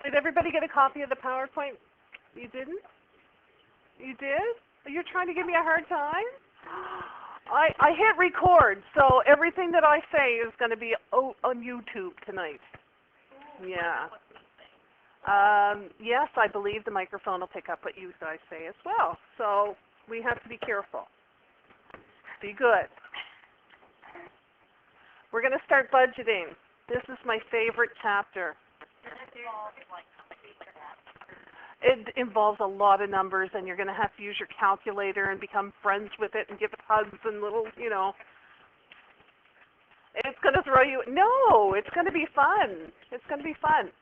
Did everybody get a copy of the PowerPoint? You didn't? You did? You're trying to give me a hard time? I hit record, so everything that I say is going to be on YouTube tonight. Yeah. Yes, I believe the microphone will pick up what you guys say as well. So we have to be careful. Be good. We're going to start budgeting. This is my favorite chapter. It involves a lot of numbers, and you're going to have to use your calculator and become friends with it and give it hugs and little, you know. It's going to throw you. No, it's going to be fun. It's going to be fun.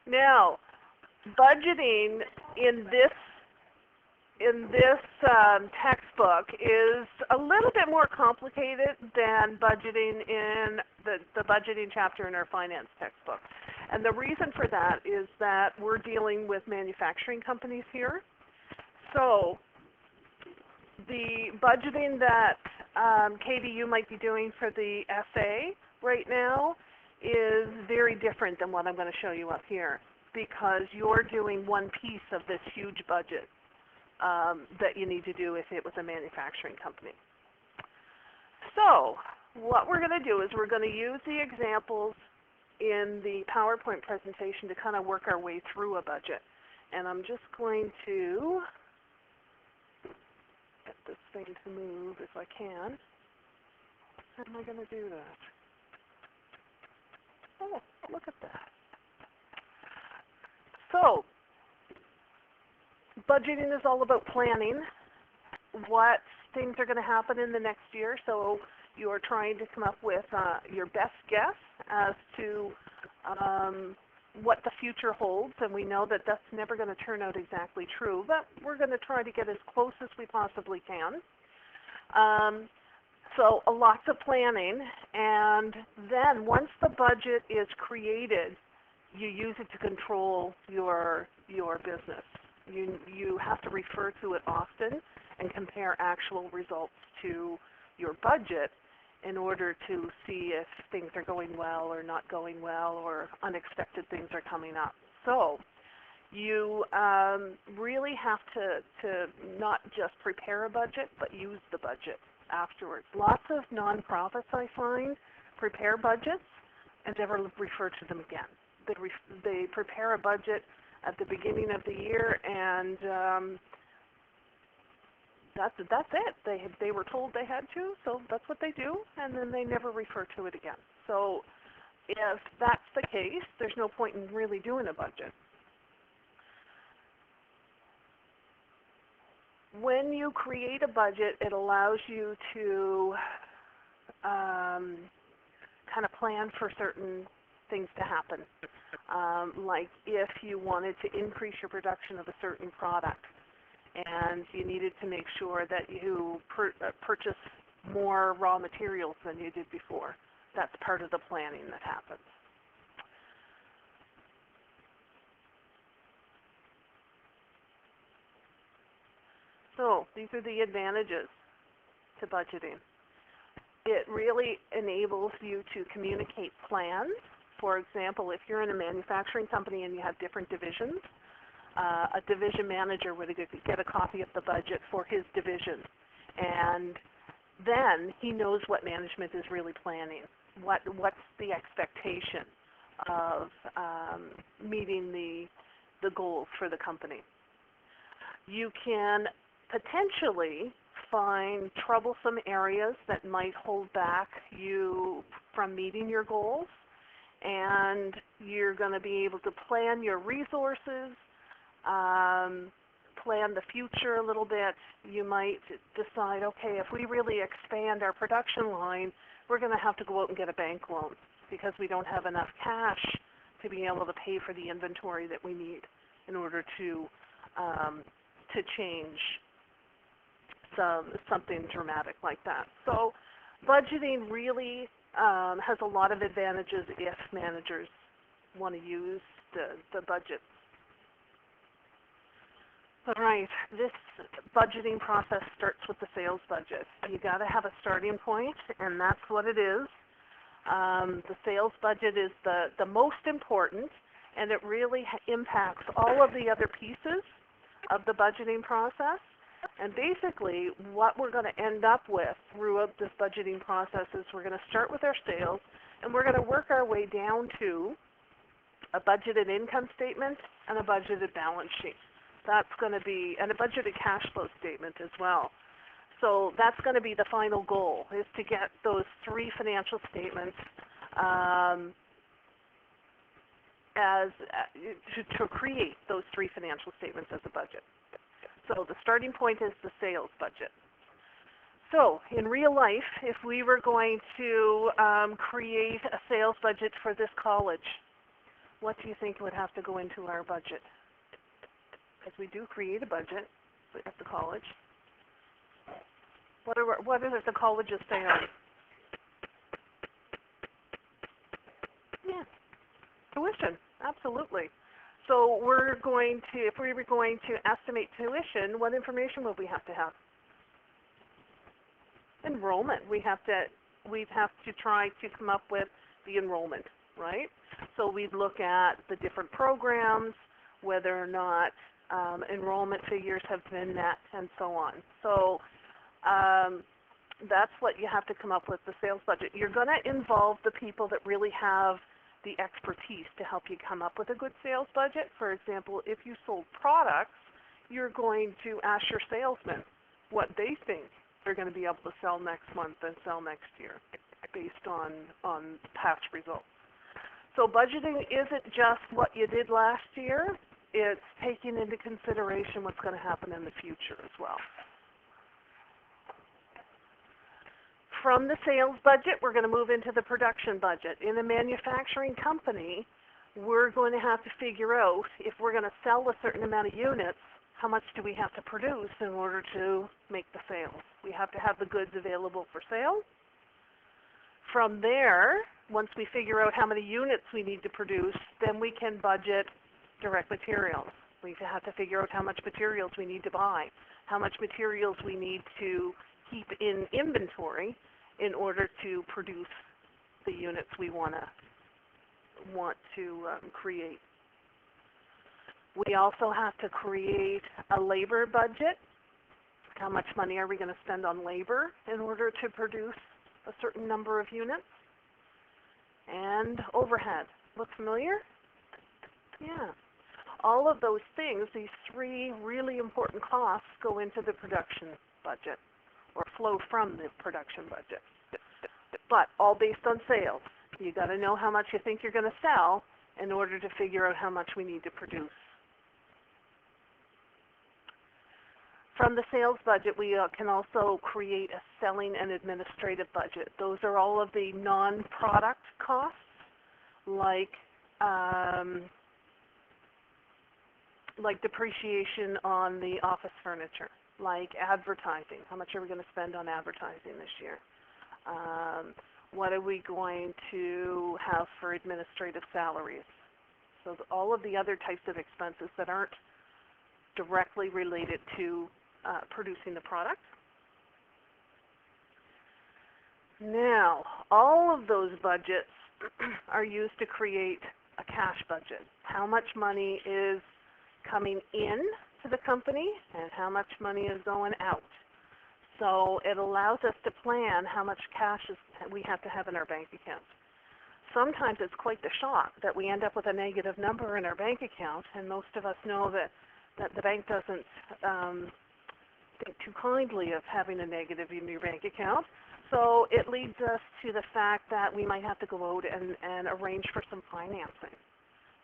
Now, budgeting in this textbook is a little bit more complicated than budgeting in the budgeting chapter in our finance textbook. And the reason for that is that we're dealing with manufacturing companies here. So the budgeting that Katie, you might be doing for the essay right now is very different than what I'm going to show you up here, because you're doing one piece of this huge budget that you need to do if it was a manufacturing company. So what we're going to do is we're going to use the examples in the PowerPoint presentation to kind of work our way through a budget. And I'm just going to get this thing to move if I can. How am I going to do that? Oh, look at that. So budgeting is all about planning what things are going to happen in the next year. So you're trying to come up with your best guess as to what the future holds, and we know that that's never going to turn out exactly true, but we're going to try to get as close as we possibly can. So lots of planning, and then once the budget is created, you use it to control your business. You have to refer to it often and compare actual results to your budget in order to see if things are going well or not going well, or unexpected things are coming up. So you really have to not just prepare a budget, but use the budget afterwards. Lots of nonprofits, I find, prepare budgets and never refer to them again. They prepare a budget at the beginning of the year, and that's it. They were told they had to, so that's what they do, and then they never refer to it again. So if that's the case, there's no point in really doing a budget. When you create a budget, it allows you to kind of plan for certain things to happen. Like if you wanted to increase your production of a certain product, and you needed to make sure that you purchase more raw materials than you did before. That's part of the planning that happens. So these are the advantages to budgeting. It really enables you to communicate plans. For example, if you're in a manufacturing company and you have different divisions, a division manager would get a copy of the budget for his division, and then he knows what management is really planning. What's the expectation of meeting the goals for the company. You can potentially find troublesome areas that might hold back you from meeting your goals, and you're going to be able to plan your resources, plan the future a little bit. You might decide, okay, if we really expand our production line, we're going to have to go out and get a bank loan because we don't have enough cash to be able to pay for the inventory that we need in order to change something dramatic like that. So budgeting really has a lot of advantages if managers want to use the budget. All right, this budgeting process starts with the sales budget. You got to have a starting point, and that's what it is. The sales budget is the most important, and it really impacts all of the other pieces of the budgeting process. And basically, what we're going to end up with throughout this budgeting process is we're going to start with our sales, and we're going to work our way down to a budgeted income statement and a budgeted balance sheet. That's going to be, and a budgeted cash flow statement as well. So that's going to be the final goal, is to get those three financial statements to create those three financial statements as a budget. So the starting point is the sales budget. So in real life, if we were going to create a sales budget for this college, what do you think would have to go into our budget? Because we do create a budget at the college. What does the college's say on? Yeah, tuition, absolutely. So we're going to, if we were going to estimate tuition, what information would we have to have? Enrollment. We'd have to try to come up with the enrollment, right? So we'd look at the different programs, whether or not enrollment figures have been met, and so on. So that's what you have to come up with, the sales budget. You're going to involve the people that really have the expertise to help you come up with a good sales budget. For example, if you sold products, you're going to ask your salesmen what they think they're going to be able to sell next month and sell next year based on past results. So budgeting isn't just what you did last year, it's taking into consideration what's going to happen in the future as well. From the sales budget, we're going to move into the production budget. In a manufacturing company, we're going to have to figure out, if we're going to sell a certain amount of units, how much do we have to produce in order to make the sales? We have to have the goods available for sale. From there, once we figure out how many units we need to produce, then we can budget direct materials. We have to figure out how much materials we need to buy, how much materials we need to keep in inventory in order to produce the units we want to create. We also have to create a labor budget. How much money are we going to spend on labor in order to produce a certain number of units? And overhead. Look familiar? Yeah. All of those things, these three really important costs, go into the production budget, or flow from the production budget. But all based on sales. You got to know how much you think you're going to sell in order to figure out how much we need to produce. From the sales budget, we can also create a selling and administrative budget. Those are all of the non-product costs, like depreciation on the office furniture, like advertising. How much are we going to spend on advertising this year? What are we going to have for administrative salaries? So all of the other types of expenses that aren't directly related to producing the product. Now, all of those budgets are used to create a cash budget. How much money is coming in to the company and how much money is going out. So it allows us to plan how much cash we have to have in our bank account. Sometimes it's quite the shock that we end up with a negative number in our bank account, and most of us know that the bank doesn't think too kindly of having a negative in your bank account. So it leads us to the fact that we might have to go out and arrange for some financing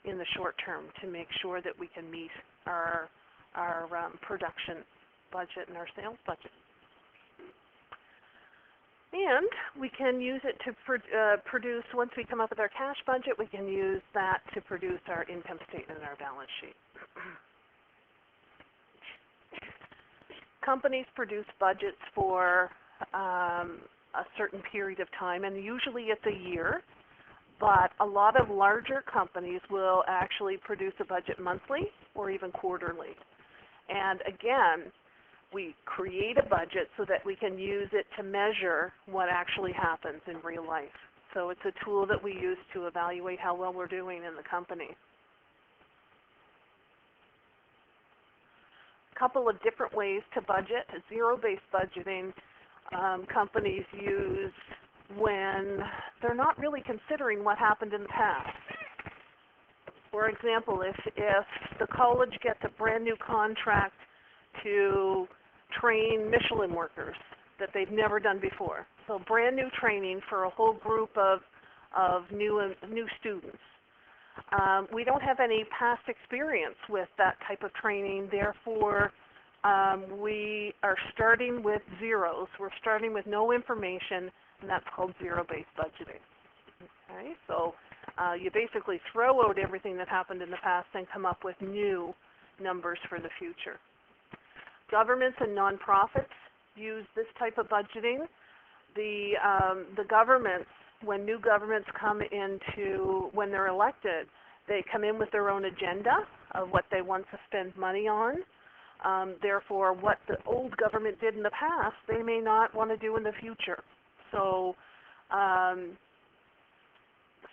in the short term to make sure that we can meet our production budget and our sales budget. And we can use it to produce, once we come up with our cash budget, we can use that to produce our income statement and our balance sheet. Companies produce budgets for a certain period of time, and usually it's a year, but a lot of larger companies will actually produce a budget monthly or even quarterly. And again, we create a budget so that we can use it to measure what actually happens in real life. So it's a tool that we use to evaluate how well we're doing in the company. couple of different ways to budget. Zero-based budgeting companies use when they're not really considering what happened in the past. For example, if the college gets a brand new contract to train Michelin workers that they've never done before, so brand new training for a whole group of new students. We don't have any past experience with that type of training, therefore we are starting with zeros. We're starting with no information, and that's called zero-based budgeting. Okay, so you basically throw out everything that happened in the past and come up with new numbers for the future. Governments and nonprofits use this type of budgeting. The governments, when new governments come into, when they're elected, they come in with their own agenda of what they want to spend money on. Therefore, what the old government did in the past, they may not want to do in the future. So,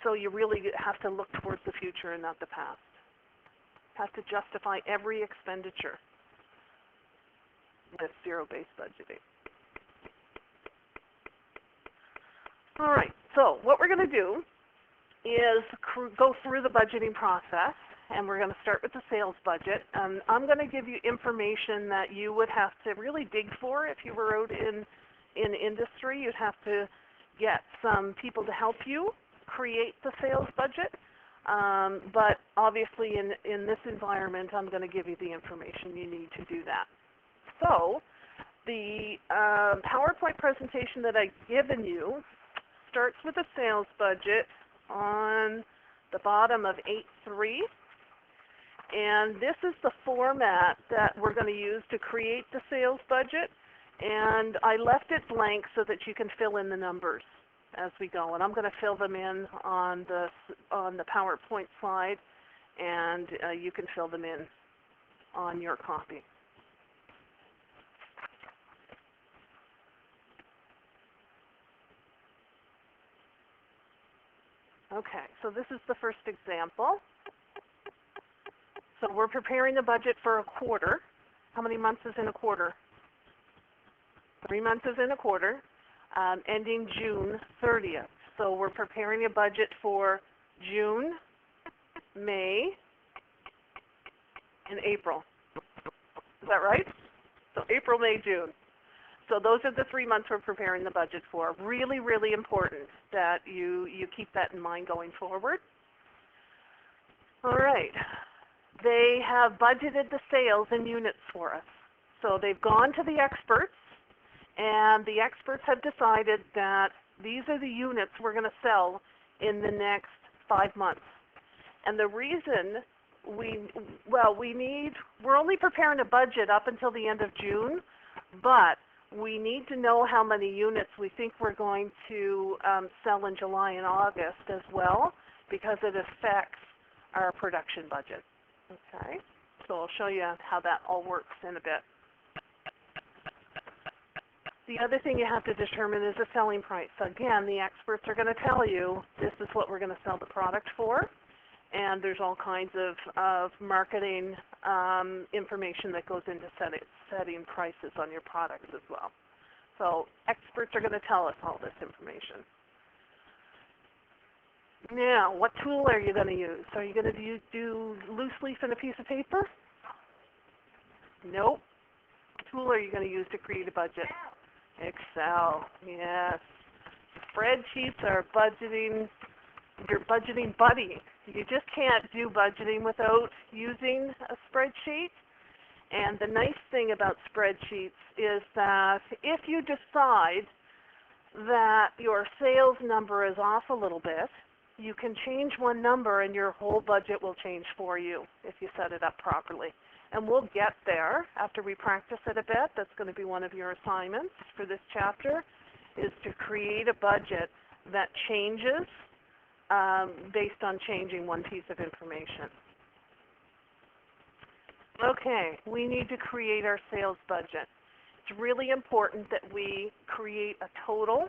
so you really have to look towards the future and not the past. You have to justify every expenditure with zero-based budgeting. All right, so what we're going to do is go through the budgeting process, and we're going to start with the sales budget. I'm going to give you information that you would have to really dig for if you were out in industry. You'd have to get some people to help you create the sales budget. But obviously in this environment, I'm going to give you the information you need to do that. So the PowerPoint presentation that I've given you starts with a sales budget on the bottom of 8.3. And this is the format that we're going to use to create the sales budget. And I left it blank so that you can fill in the numbers as we go. And I'm going to fill them in on the PowerPoint slide, and you can fill them in on your copy. Okay, so this is the first example. So we're preparing a budget for a quarter. How many months is in a quarter? 3 months is in a quarter, ending June 30th. So we're preparing a budget for June, May, and April. Is that right? So April, May, June. So those are the 3 months we're preparing the budget for. Really, really important that you keep that in mind going forward. All right. They have budgeted the sales in units for us. So they've gone to the experts, and the experts have decided that these are the units we're going to sell in the next 5 months. And the reason we're only preparing a budget up until the end of June, but we need to know how many units we think we're going to sell in July and August as well, because it affects our production budget. Okay, so I'll show you how that all works in a bit. The other thing you have to determine is the selling price. Again, the experts are going to tell you this is what we're going to sell the product for, and there's all kinds of marketing information that goes into setting prices on your products as well. So experts are going to tell us all this information. Now, what tool are you going to use? Are you going to do loose leaf and a piece of paper? Nope. What tool are you going to use to create a budget? Excel, yes. Spreadsheets are your budgeting buddy. You just can't do budgeting without using a spreadsheet. And the nice thing about spreadsheets is that if you decide that your sales number is off a little bit, you can change one number and your whole budget will change for you if you set it up properly. And we'll get there after we practice it a bit. That's going to be one of your assignments for this chapter, is to create a budget that changes based on changing one piece of information. Okay, we need to create our sales budget. It's really important that we create a total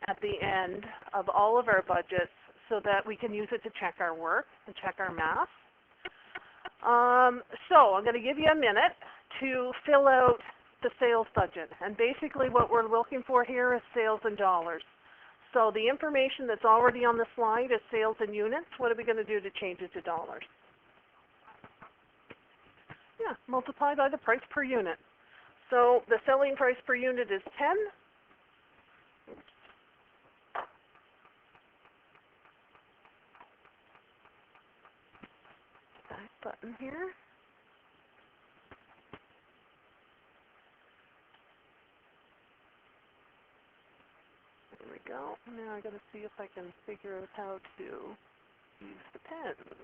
at the end of all of our budgets so that we can use it to check our work and check our math. So I'm going to give you a minute to fill out the sales budget. And basically what we're looking for here is sales in dollars. So the information that's already on the slide is sales in units. What are we going to do to change it to dollars? Yeah, multiply by the price per unit. So the selling price per unit is 10. Back button here. There we go. Now I got to see if I can figure out how to use the pens.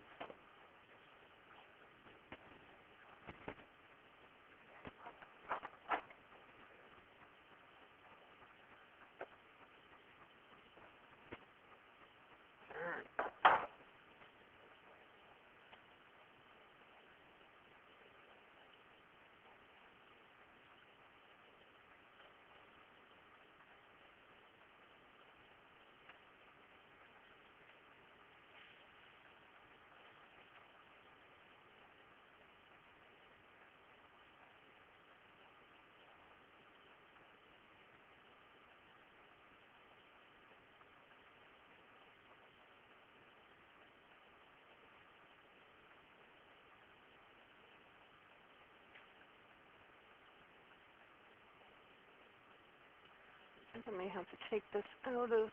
I may have to take this out of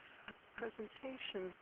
presentation.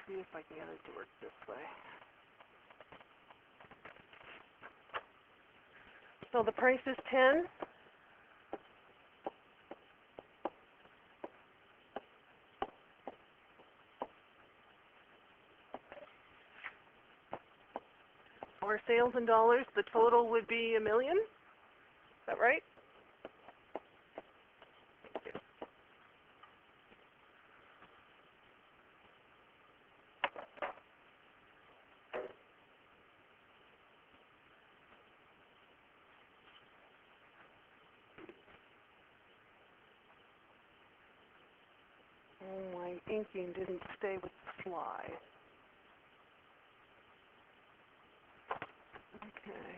See if I can get it to work this way. So the price is 10. Our sales in dollars, the total would be $1 million. Is that right? Oh, my inking didn't stay with the slide. Okay.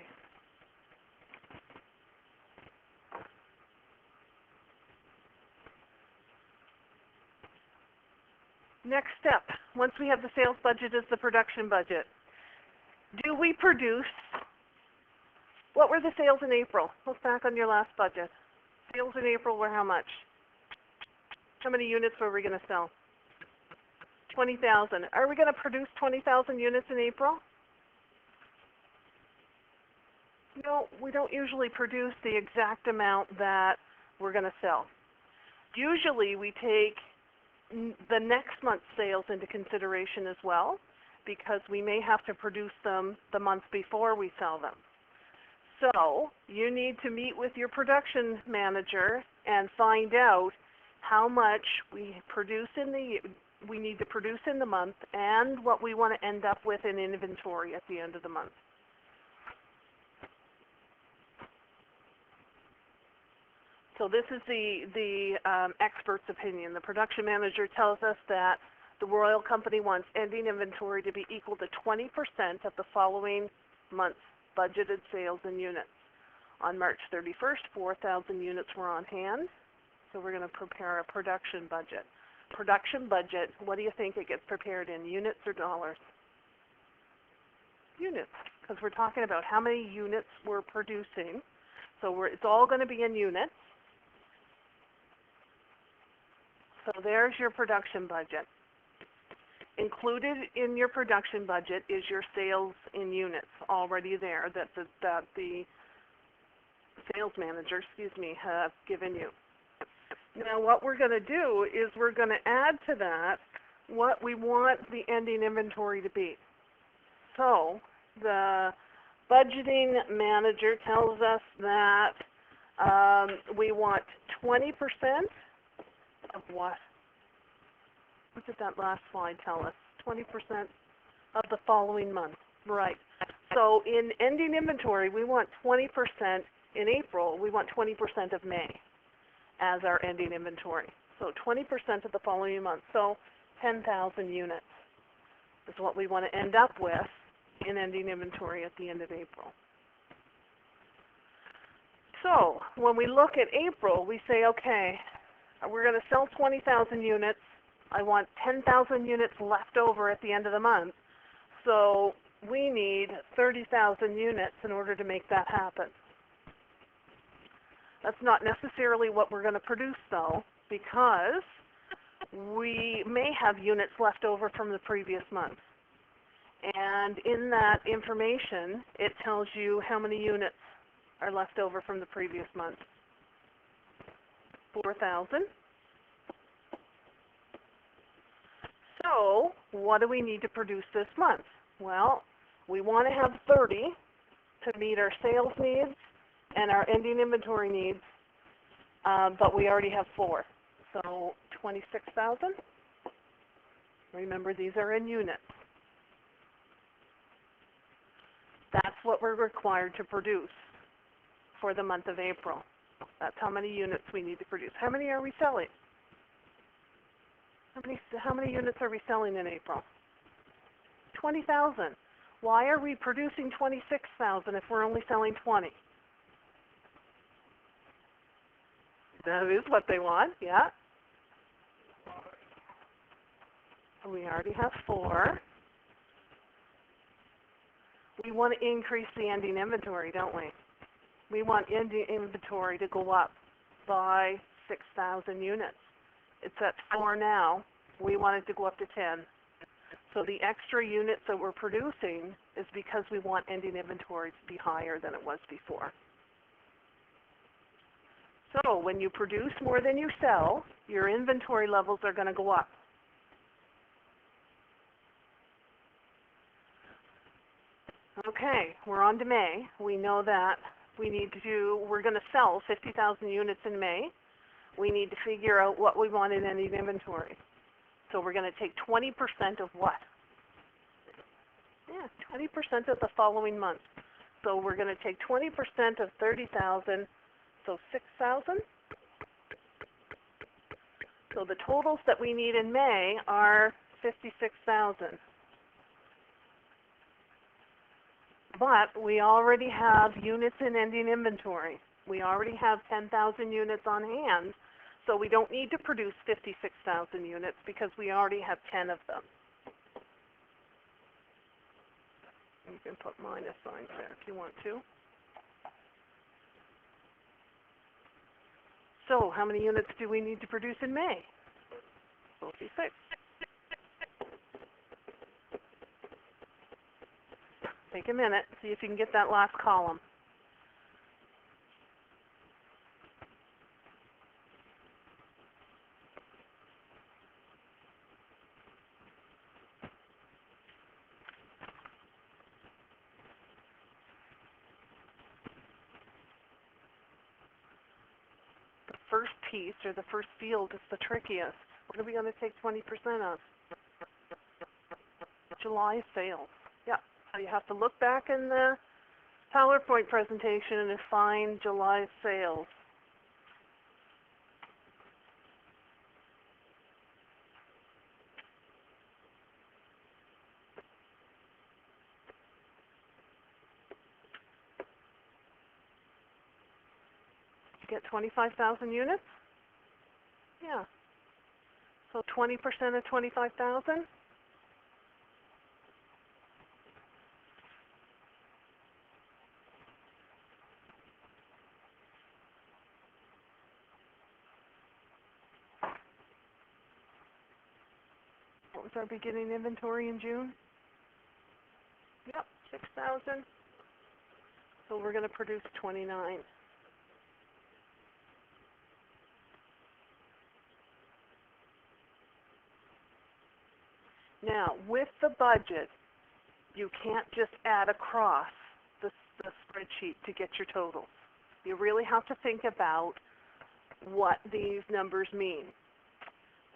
Next step, once we have the sales budget, is the production budget. Do we produce? What were the sales in April? Look back on your last budget. Sales in April were how much? How many units were we going to sell? 20,000. Are we going to produce 20,000 units in April? No, we don't usually produce the exact amount that we're going to sell. Usually we take the next month's sales into consideration as well, because we may have to produce them the month before we sell them. So you need to meet with your production manager and find out how much we need to produce in the month and what we want to end up with in inventory at the end of the month. So this is the expert's opinion. The production manager tells us that the Royal Company wants ending inventory to be equal to 20% of the following month's budgeted sales in units. On March 31st, 4,000 units were on hand, so we're going to prepare a production budget. Production budget, what do you think it gets prepared in, units or dollars? Units, because we're talking about how many units we're producing. So it's all going to be in units. So there's your production budget. Included in your production budget is your sales in units already there that the sales manager, excuse me, have given you. Now what we're going to do is we're going to add to that what we want the ending inventory to be. So the budgeting manager tells us that we want 20% of what? What did that last slide tell us? 20% of the following month. Right. So in ending inventory, we want 20%. In April, we want 20% of May as our ending inventory. So 20% of the following month. So 10,000 units is what we want to end up with in ending inventory at the end of April. So when we look at April, we say, okay, we're going to sell 20,000 units. I want 10,000 units left over at the end of the month. So we need 30,000 units in order to make that happen. That's not necessarily what we're going to produce, though, because we may have units left over from the previous month. And in that information, it tells you how many units are left over from the previous month. 4,000. So what do we need to produce this month? Well, we want to have 30 to meet our sales needs and our ending inventory needs, but we already have 4. So 26,000. Remember, these are in units. That's what we're required to produce for the month of April. That's how many units we need to produce. How many are we selling? How many units are we selling in April? 20,000. Why are we producing 26,000 if we're only selling 20? That is what they want, yeah. We already have 4. We want to increase the ending inventory, don't we? We want ending inventory to go up by 6,000 units. It's at 4 now. We want it to go up to 10. So the extra units that we're producing is because we want ending inventory to be higher than it was before. So when you produce more than you sell, your inventory levels are going to go up. Okay, we're on to May. We know that we're going to sell 50,000 units in May. We need to figure out what we want in ending inventory. So we're going to take 20% of what? Yeah, 20% of the following month. So we're going to take 20% of 30,000, so 6,000. So the totals that we need in May are 56,000. But we already have units in ending inventory. We already have 10,000 units on hand, so we don't need to produce 56,000 units because we already have 10 of them. You can put minus signs there if you want to. So how many units do we need to produce in May? 46. Take a minute, see if you can get that last column. The first piece, or the first field, is the trickiest. What are we going to take 20% of? July sales. Yeah. So you have to look back in the PowerPoint presentation and find July sales. You get 25,000 units? Yeah. So 20% of 25,000? What was our beginning inventory in June? Yep, 6,000. So we're going to produce 29. Now, with the budget, you can't just add across the spreadsheet to get your totals. You really have to think about what these numbers mean.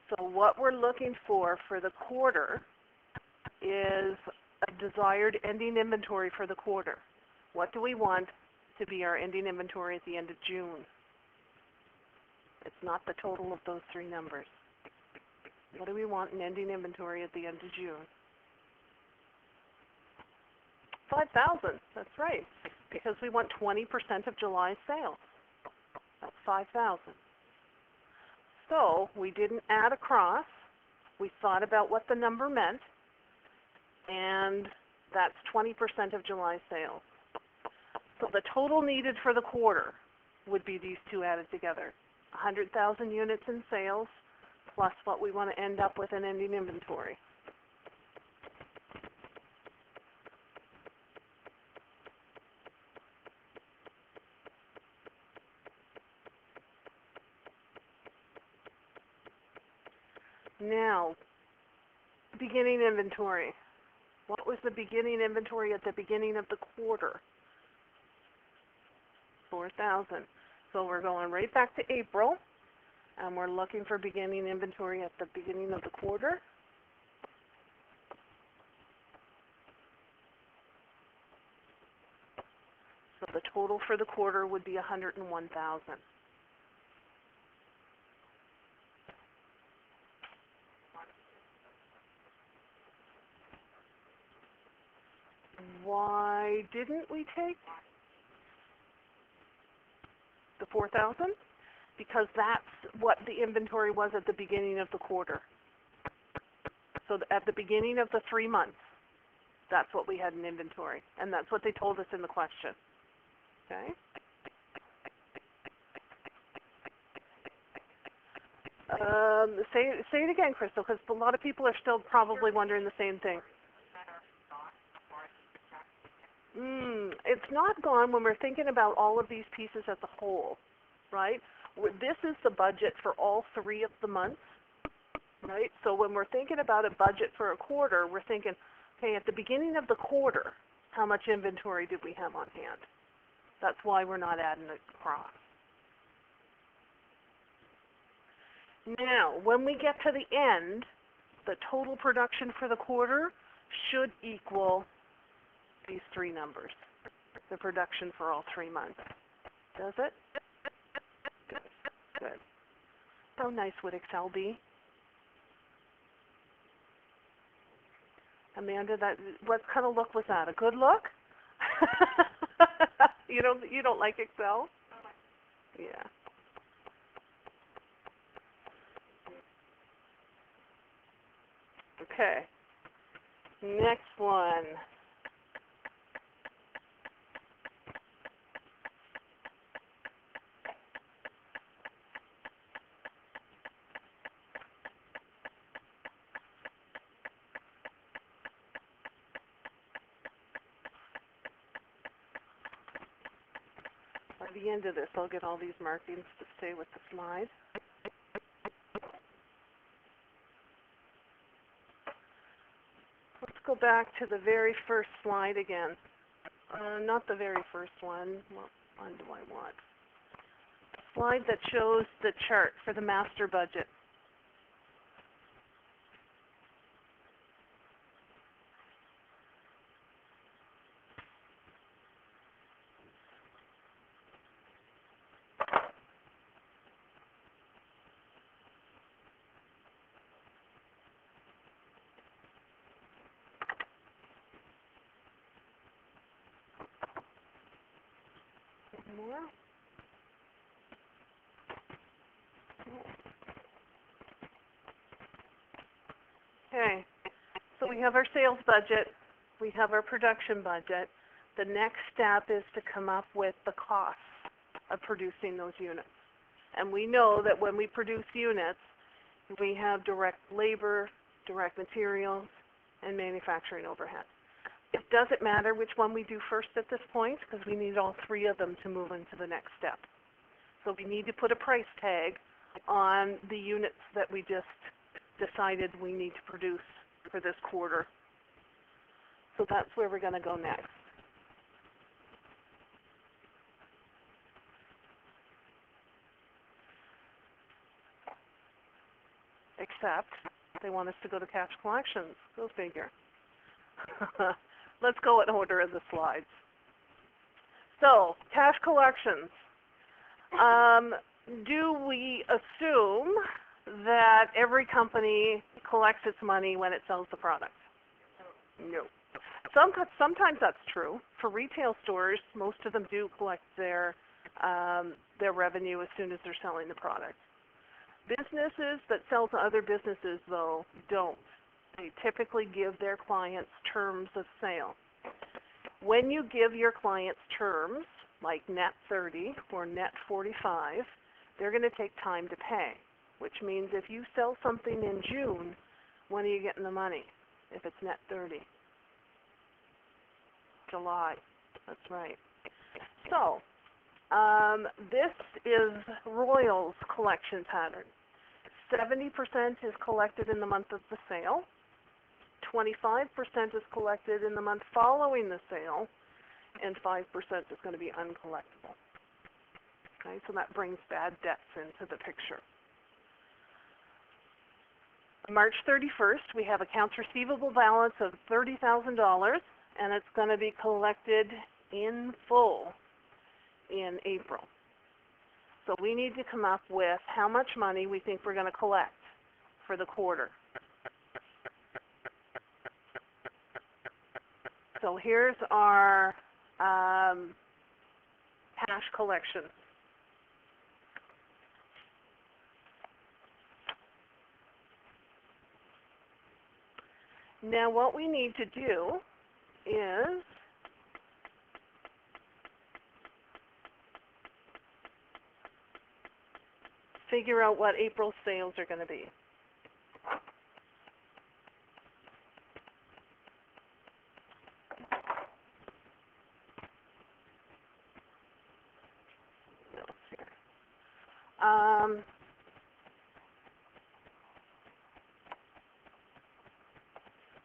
So what we're looking for the quarter is a desired ending inventory for the quarter. What do we want to be our ending inventory at the end of June? It's not the total of those three numbers. What do we want in ending inventory at the end of June? 5,000, that's right, because we want 20% of July's sales. That's 5,000. So we didn't add across. We thought about what the number meant, and that's 20% of July's sales. So the total needed for the quarter would be these two added together. 100,000 units in sales plus what we want to end up with in ending inventory. Now, beginning inventory. What was the beginning inventory at the beginning of the quarter? 4,000. So we're going right back to April, and we're looking for beginning inventory at the beginning of the quarter. So the total for the quarter would be 101,000. Why didn't we take the 4,000? Because that's what the inventory was at the beginning of the quarter. So at the beginning of the 3 months, that's what we had in inventory, and that's what they told us in the question. Okay? Say it again, Crystal, because a lot of people are still probably wondering the same thing. It's not gone when we're thinking about all of these pieces as a whole, right? This is the budget for all 3 of the months, right? So when we're thinking about a budget for a quarter, we're thinking, okay, at the beginning of the quarter, how much inventory did we have on hand? That's why we're not adding it across. Now, when we get to the end, the total production for the quarter should equal these 3 numbers, the production for all 3 months. Does it? Good. How nice would Excel be? Amanda, what kind of look was that? A good look? You don't like Excel? Yeah. Okay. Next one. By the end of this, I'll get all these markings to stay with the slide. Let's go back to the very first slide again. Not the very first one. What one do I want? Slide that shows the chart for the master budget. More. Okay, so we have our sales budget, we have our production budget. The next step is to come up with the costs of producing those units. And we know that when we produce units, we have direct labor, direct materials, and manufacturing overhead. It doesn't matter which one we do first at this point because we need all 3 of them to move into the next step. So we need to put a price tag on the units that we just decided we need to produce for this quarter. So that's where we're going to go next. Except they want us to go to cash collections. Go figure. Let's go in order of the slides. So, cash collections. Do we assume that every company collects its money when it sells the product? No. Sometimes that's true. For retail stores, most of them do collect their revenue as soon as they're selling the product. Businesses that sell to other businesses, though, don't. They typically give their clients terms of sale. When you give your clients terms, like net 30 or net 45, they're going to take time to pay, which means if you sell something in June, when are you getting the money if it's net 30? July. That's right. So, this is Royal's collection pattern. 70% is collected in the month of the sale. 25% is collected in the month following the sale, and 5% is going to be uncollectible. Okay, so that brings bad debts into the picture. March 31st, we have accounts receivable balance of $30,000, and it's going to be collected in full in April. So we need to come up with how much money we think we're going to collect for the quarter. So here's our cash collection. Now what we need to do is figure out what April's sales are going to be.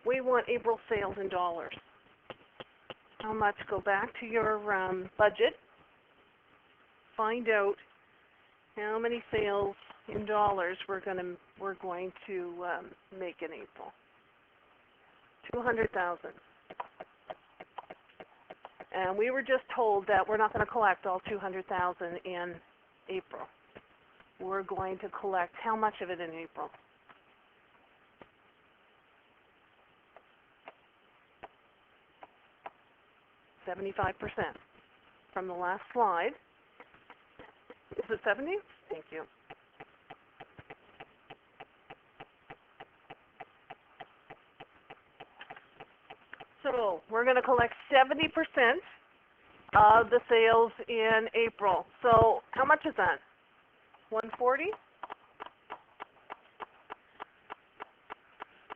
We want April sales in dollars. How much? Go back to your budget. Find out how many sales in dollars we're going to make in April. 200,000. And we were just told that we're not going to collect all 200,000 in April. We're going to collect how much of it in April? $75% from the last slide. Is it 70? Thank you. So we're going to collect 70% of the sales in April. So how much is that? 140?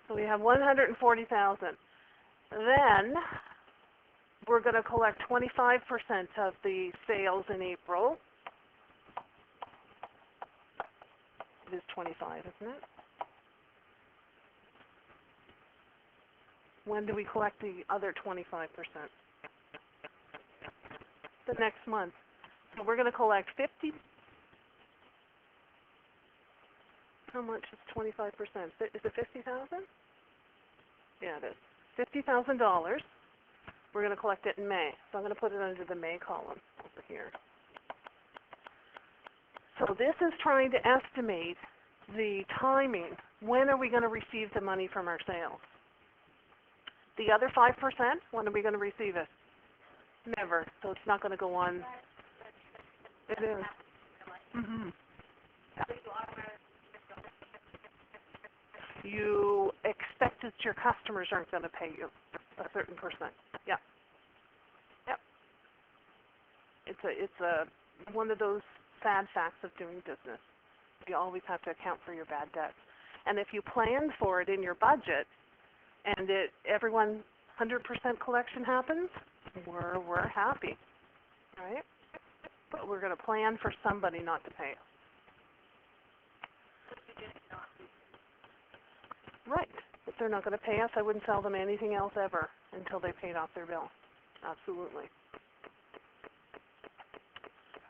So we have 140,000. Then we're going to collect 25% of the sales in April. It is 25, isn't it? When do we collect the other 25%? The next month. So we're going to collect 50. How much is 25%? Is it 50,000? Yeah, it is. $50,000. We're going to collect it in May. So I'm going to put it under the May column over here. So this is trying to estimate the timing. When are we going to receive the money from our sales? The other 5%, when are we going to receive it? Never. So it's not going to go on. It is. Mm-hmm. Yeah. You expect that your customers aren't going to pay you a certain percent. Yeah. Yep. It's one of those sad facts of doing business. You always have to account for your bad debts. And if you plan for it in your budget, and everyone 100% collection happens, we're happy, right? But we're going to plan for somebody not to pay us. Right. It's they're not going to pay us, I wouldn't sell them anything else ever until they paid off their bill. Absolutely.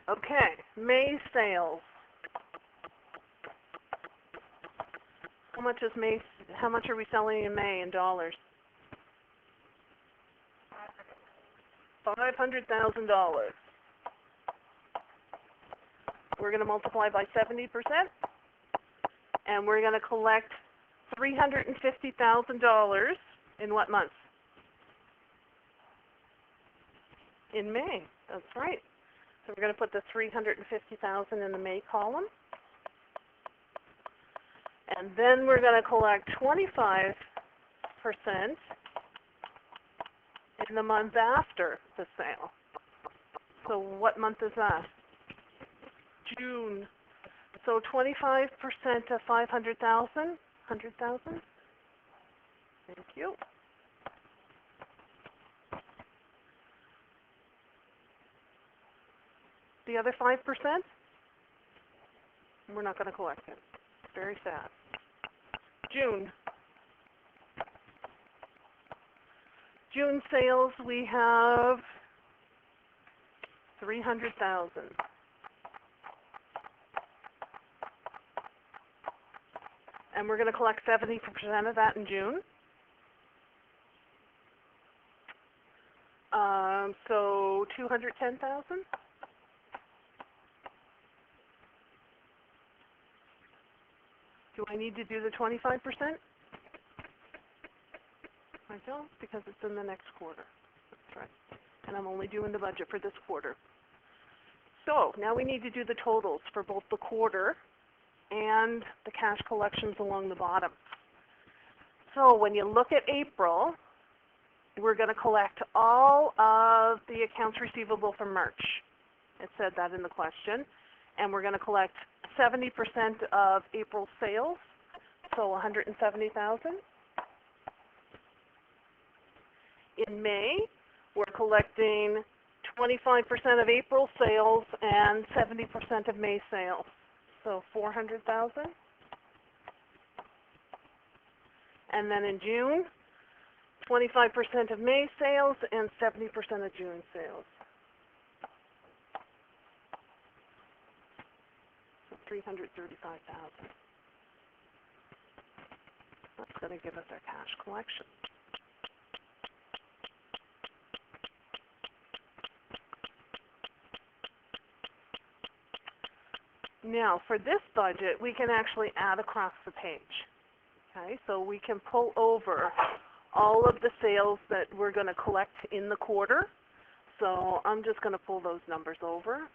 Okay, May sales. How much is May? How much are we selling in May in dollars? $500,000. We're going to multiply by 70%, and we're going to collect $350,000 in what month? In May. That's right. So we're going to put the $350,000 in the May column. And then we're going to collect 25% in the month after the sale. So what month is that? June. So 25% of 500,000, 100,000. Thank you. The other 5%, we're not going to collect it. Very sad. June. June sales, we have 300,000. And we're going to collect 70% of that in June. So 210,000. Do I need to do the 25%? I don't, because it's in the next quarter. That's right. And I'm only doing the budget for this quarter. So now we need to do the totals for both the quarter and the cash collections along the bottom. So when you look at April, we're going to collect all of the accounts receivable from March. It said that in the question. And we're going to collect 70% of April sales, so 170,000. In May, we're collecting 25% of April sales and 70% of May sales, so 400,000. And then in June, 25% of May sales and 70% of June sales. So 335,000. That's going to give us our cash collection. Now, for this budget, we can actually add across the page. Okay, so we can pull over all of the sales that we're going to collect in the quarter. So I'm just going to pull those numbers over.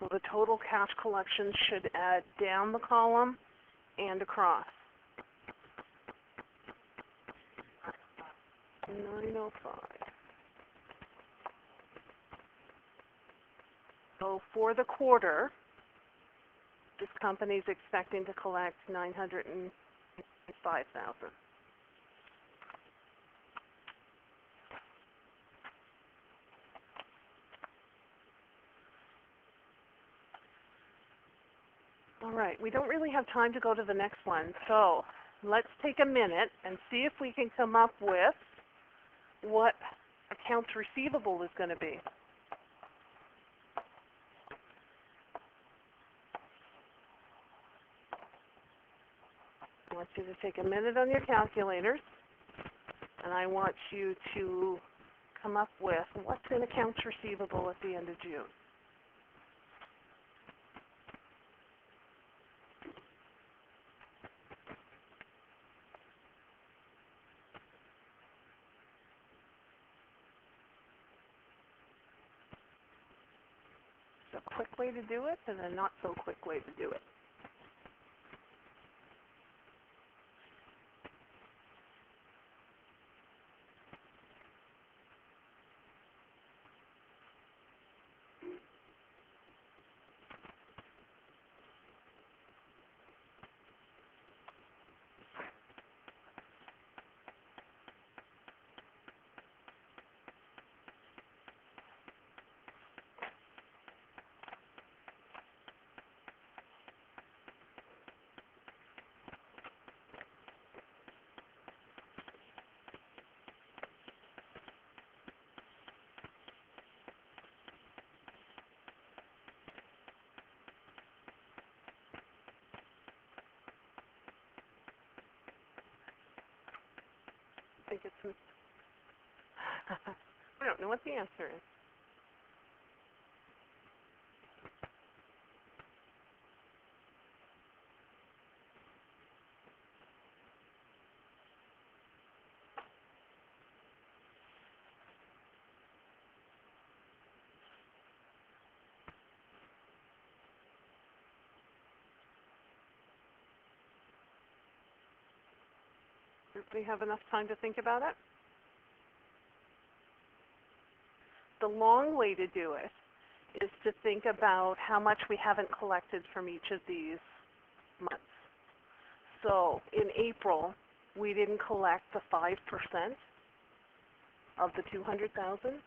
So the total cash collection should add down the column and across. 905. So for the quarter, this company is expecting to collect 905,000. All right, we don't really have time to go to the next one, so let's take a minute and see if we can come up with what accounts receivable is going to be. I want you to take a minute on your calculators, and I want you to come up with what's in accounts receivable at the end of June. A quick way to do it and a not so quick way to do it. think it's, I don't know what the answer is. Everybody have enough time to think about it? The long way to do it is to think about how much we haven't collected from each of these months. So in April, we didn't collect the 5% of the $200,000.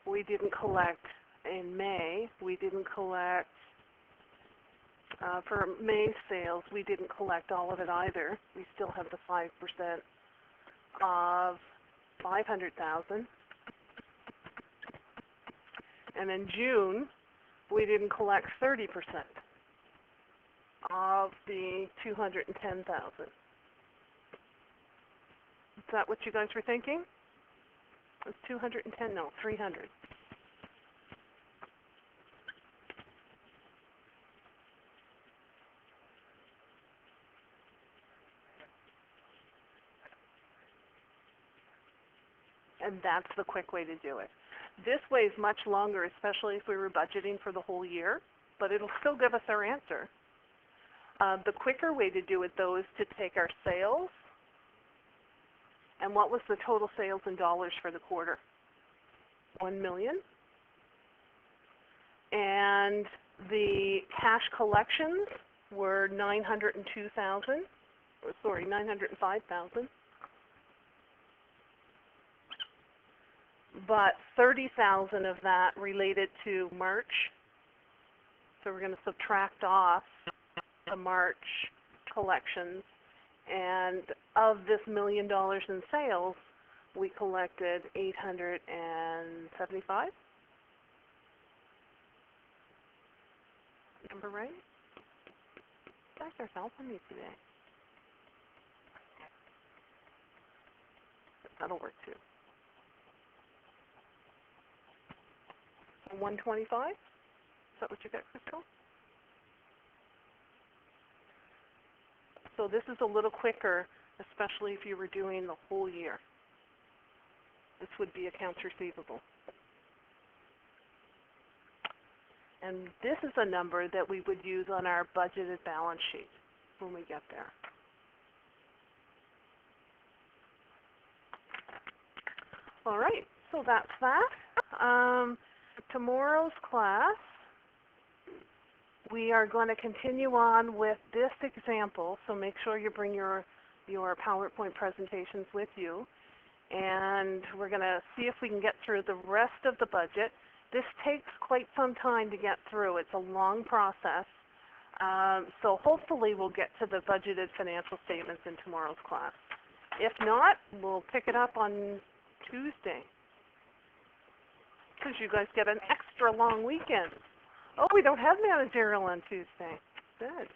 We didn't collect in May. We didn't collect for May sales. We didn't collect all of it either. We still have the 5% of $500,000. And in June, we didn't collect 30% of the $210,000. Is that what you guys were thinking? It's 210? No, 300. And that's the quick way to do it. This way is much longer, especially if we were budgeting for the whole year, but it'll still give us our answer. The quicker way to do it, though, is to take our sales, and what was the total sales in dollars for the quarter? 1 million. And the cash collections were 905,000. But 30,000 of that related to March. So we're going to subtract off the March collections. And of this $1 million in sales, we collected 875. Number right? You guys are helping me today. That'll work too. 125? Is that what you got, Crystal? So this is a little quicker, especially if you were doing the whole year. This would be accounts receivable. And this is a number that we would use on our budgeted balance sheet when we get there. All right, so that's that. Tomorrow's class, we are going to continue on with this example, so make sure you bring your PowerPoint presentations with you. And we're going to see if we can get through the rest of the budget. This takes quite some time to get through. It's a long process. So hopefully we'll get to the budgeted financial statements in tomorrow's class. If not, we'll pick it up on Tuesday, because you guys get an extra long weekend. Oh, we don't have managerial on Tuesday. Good.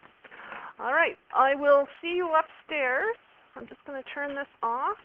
All right, I will see you upstairs. I'm just going to turn this off.